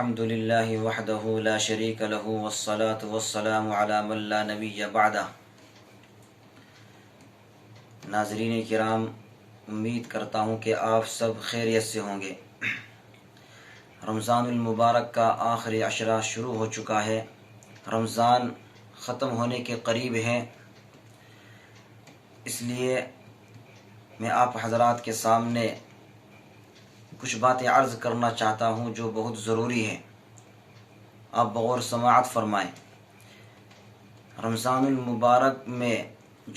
الحمد للہ وحدہ لا شریک لہ والصلاة والسلام علی من لا نبی بعدہ۔ ناظرین کرام، امید کرتا ہوں کہ آپ سب خیریت سے ہوں گے۔ رمضان المبارک کا آخری عشرہ شروع ہو چکا ہے، رمضان ختم ہونے کے قریب ہے، اس لیے میں آپ حضرات کے سامنے کچھ باتیں عرض کرنا چاہتا ہوں جو بہت ضروری ہے، آپ بغور سماعت فرمائیں۔ رمضان المبارک میں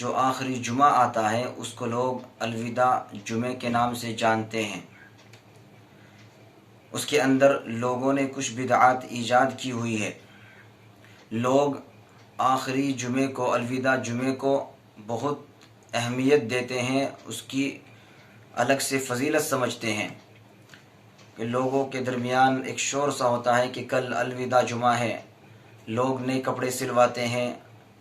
جو آخری جمعہ آتا ہے اس کو لوگ الوداع جمعے کے نام سے جانتے ہیں۔ اس کے اندر لوگوں نے کچھ بدعات ایجاد کی ہوئی ہے۔ لوگ آخری جمعے کو، الوداع جمعے کو بہت اہمیت دیتے ہیں، اس کی الگ سے فضیلت سمجھتے ہیں کہ لوگوں کے درمیان ایک شور سا ہوتا ہے کہ کل الوداع جمعہ ہے، لوگ نئے کپڑے سلواتے ہیں،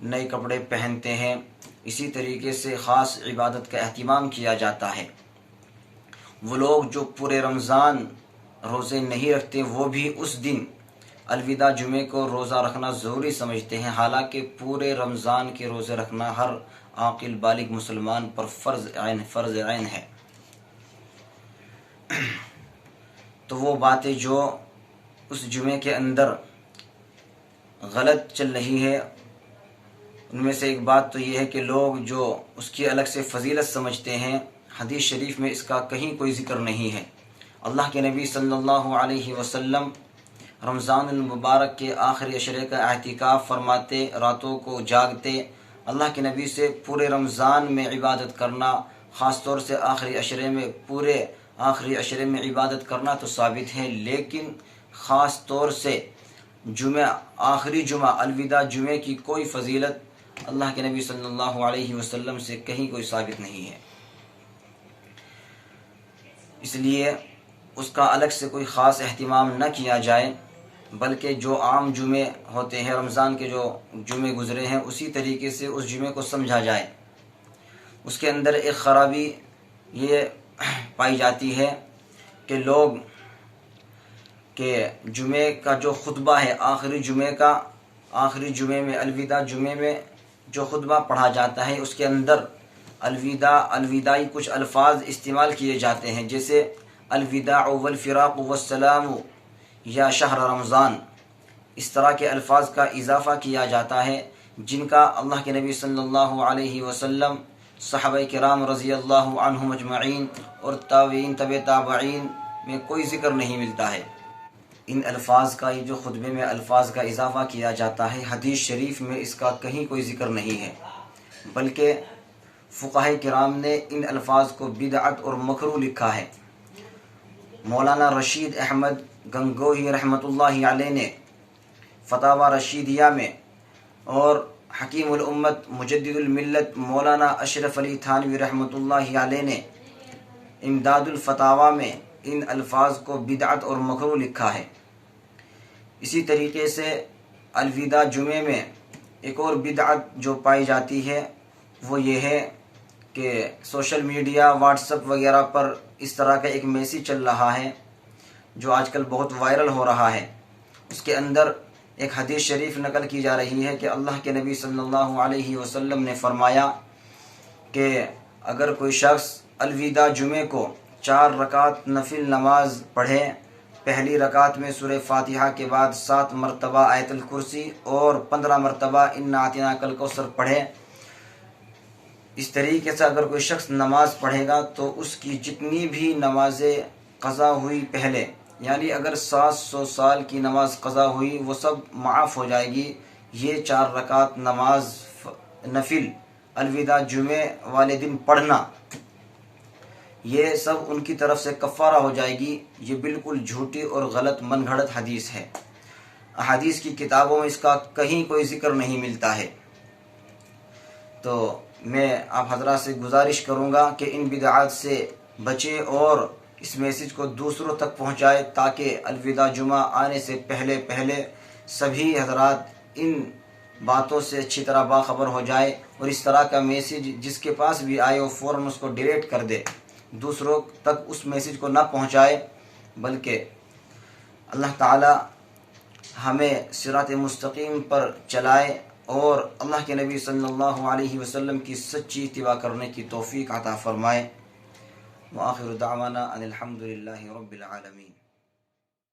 نئے کپڑے پہنتے ہیں، اسی طریقے سے خاص عبادت کا اہتمام کیا جاتا ہے۔ وہ لوگ جو پورے رمضان روزے نہیں رکھتے وہ بھی اس دن الوداع جمعے کو روزہ رکھنا ضروری سمجھتے ہیں، حالانکہ پورے رمضان کے روزے رکھنا ہر عاقل بالغ مسلمان پر فرض عین ہے۔ تو وہ باتیں جو اس جمعے کے اندر غلط چل رہی ہے، ان میں سے ایک بات تو یہ ہے کہ لوگ جو اس کی الگ سے فضیلت سمجھتے ہیں، حدیث شریف میں اس کا کہیں کوئی ذکر نہیں ہے۔ اللہ کے نبی صلی اللہ علیہ وسلم رمضان المبارک کے آخری عشرے کا اعتکاف فرماتے، راتوں کو جاگتے، اللہ کے نبی سے پورے رمضان میں عبادت کرنا، خاص طور سے آخری عشرے میں عبادت کرنا تو ثابت ہے، لیکن خاص طور سے آخری جمعہ الوداع جمعے کی کوئی فضیلت اللہ کے نبی صلی اللہ علیہ وسلم سے کہیں کوئی ثابت نہیں ہے۔ اس لیے اس کا الگ سے کوئی خاص اہتمام نہ کیا جائے، بلکہ جو عام جمعے ہوتے ہیں، رمضان کے جو جمعے گزرے ہیں، اسی طریقے سے اس جمعے کو سمجھا جائے۔ اس کے اندر ایک خرابی یہ پائی جاتی ہے کہ لوگ جمعے کا جو خطبہ ہے، آخری جمعے میں الوداع جمعے میں جو خطبہ پڑھا جاتا ہے، اس کے اندر الوداعی کچھ الفاظ استعمال کیے جاتے ہیں، جیسے الوداع والفراق والسلام یا شہر رمضان، اس طرح کے الفاظ کا اضافہ کیا جاتا ہے جن کا اللہ کے نبی صلی اللہ علیہ وسلم، صحابہ کرام رضی اللہ عنہم اجمعین اور تابعین تبع تابعین میں کوئی ذکر نہیں ملتا ہے۔ ان الفاظ کا، یہ جو خطبے میں الفاظ کا اضافہ کیا جاتا ہے، حدیث شریف میں اس کا کہیں کوئی ذکر نہیں ہے، بلکہ فقہاء کرام نے ان الفاظ کو بدعت اور مکروہ لکھا ہے۔ مولانا رشید احمد گنگوہی رحمۃ اللہ علیہ نے فتاوی رشیدیہ میں، اور حکیم الامت مجدد الملت مولانا اشرف علی تھانوی رحمۃ اللہ علیہ نے امداد الفتاوی میں ان الفاظ کو بدعت اور مکروہ لکھا ہے۔ اسی طریقے سے الوداع جمعے میں ایک اور بدعت جو پائی جاتی ہے وہ یہ ہے کہ سوشل میڈیا، واٹس ایپ وغیرہ پر اس طرح کا ایک میسیج چل رہا ہے جو آج کل بہت وائرل ہو رہا ہے۔ اس کے اندر ایک حدیث شریف نقل کی جا رہی ہے کہ اللہ کے نبی صلی اللہ علیہ وسلم نے فرمایا کہ اگر کوئی شخص الوداع جمعے کو 4 رکعت نفل نماز پڑھے، پہلی رکعت میں سورہ فاتحہ کے بعد 7 مرتبہ آیت الکرسی اور 15 مرتبہ انا اعطیناک الکوثر پڑھے، اس طریقے سے اگر کوئی شخص نماز پڑھے گا تو اس کی جتنی بھی نمازیں قضا ہوئی پہلے، یعنی اگر 700 سال کی نماز قضا ہوئی وہ سب معاف ہو جائے گی۔ یہ 4 رکعت نماز نفل الوداع جمعے والے دن پڑھنا، یہ سب ان کی طرف سے کفارہ ہو جائے گی۔ یہ بالکل جھوٹی اور غلط من گھڑت حدیث ہے، احادیث کی کتابوں میں اس کا کہیں کوئی ذکر نہیں ملتا ہے۔ تو میں آپ حضرات سے گزارش کروں گا کہ ان بدعات سے بچیں اور اس میسیج کو دوسروں تک پہنچائے تاکہ الوداع جمعہ آنے سے پہلے سبھی حضرات ان باتوں سے اچھی طرح باخبر ہو جائے، اور اس طرح کا میسیج جس کے پاس بھی آئے وہ فوراً اس کو ڈیلیٹ کر دے، دوسروں تک اس میسیج کو نہ پہنچائے، بلکہ اللہ تعالی ہمیں صراط مستقیم پر چلائے اور اللہ کے نبی صلی اللہ علیہ وسلم کی سچی اتباع کرنے کی توفیق عطا فرمائے۔ وآخر دعوانا ان الحمد للہ رب العالمین۔